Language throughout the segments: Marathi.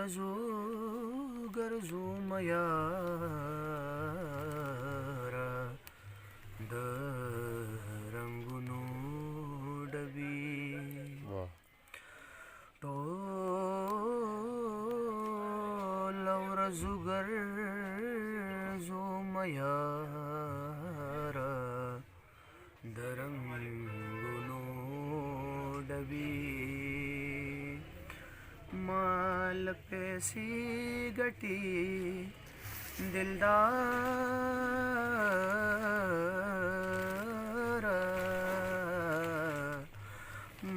गरजो गरजो मयारा द रंगुनो डबी तो लवरजो गरजो मयारा द रंगुनो डबी माल पैसी गटी दिलदार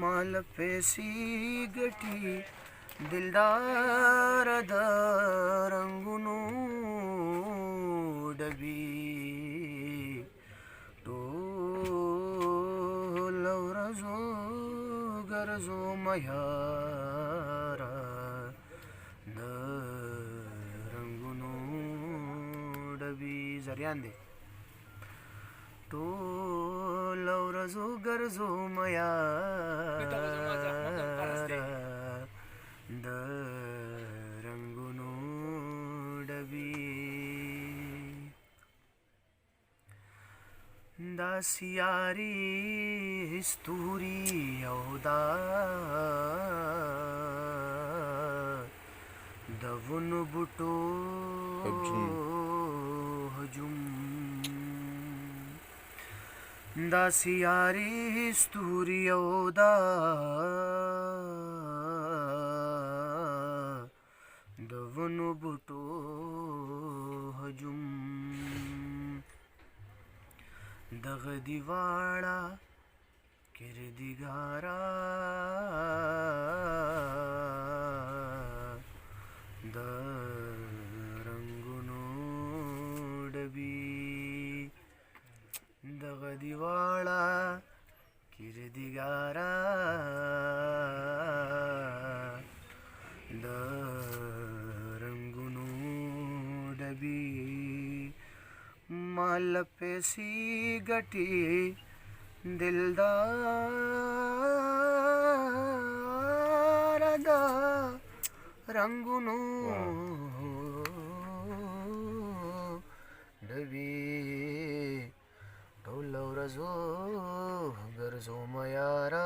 माल पैसी गटी दिलदार द रंगुनो डबी तो लवरजो गरजो मयारा द रंगुनो डबी जरियान दे तो लवरजो गरजो मयारा द रंगुनो डबी दासियारी स्तूरी औदा दवन बुटो हजुम दासियारी स्तूरी औदा दवन बुटो हजुम दगदीवाड़ा किरदिगारा द रंगुनो डबी दगदीवाड़ा किरदिगारा द रंगुनो डबी माल पैसी गटी दिलदार द रंगुनो डबी तो लवरजो गरजो मयारा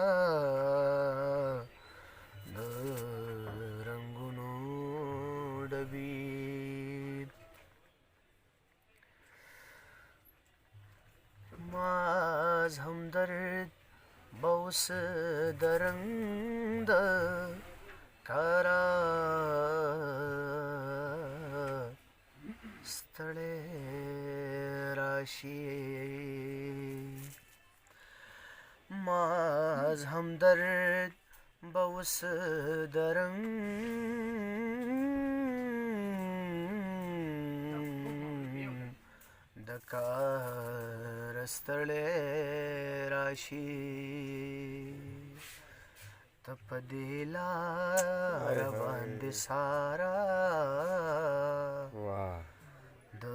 द रंगुनो डबी माज हमदर्द बौस दरंग कारा स्थळे राशी माज हमदर्द बौस दरंग दकार स्थळे राशी तपदेला रवांद सारा द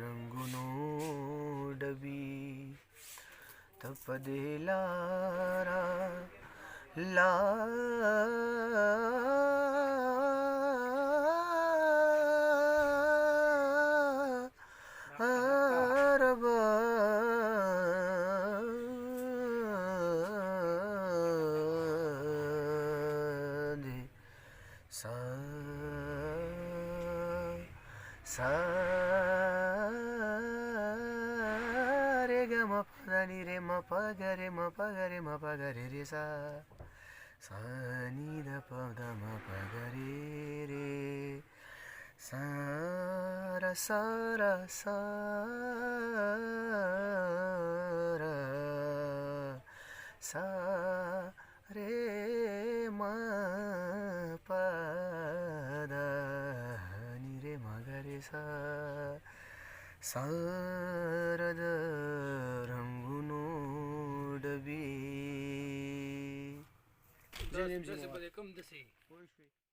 रंगुनो डबी तपदेला ला सा सा रे ग म प नि रे म प ग रे म प ग रे म प ग रे रे सा सा नि द प द म प ग रे रे सा र सा र सा र सा रे म प द नि रे म ग रे सा सा र द रंगुनो डबी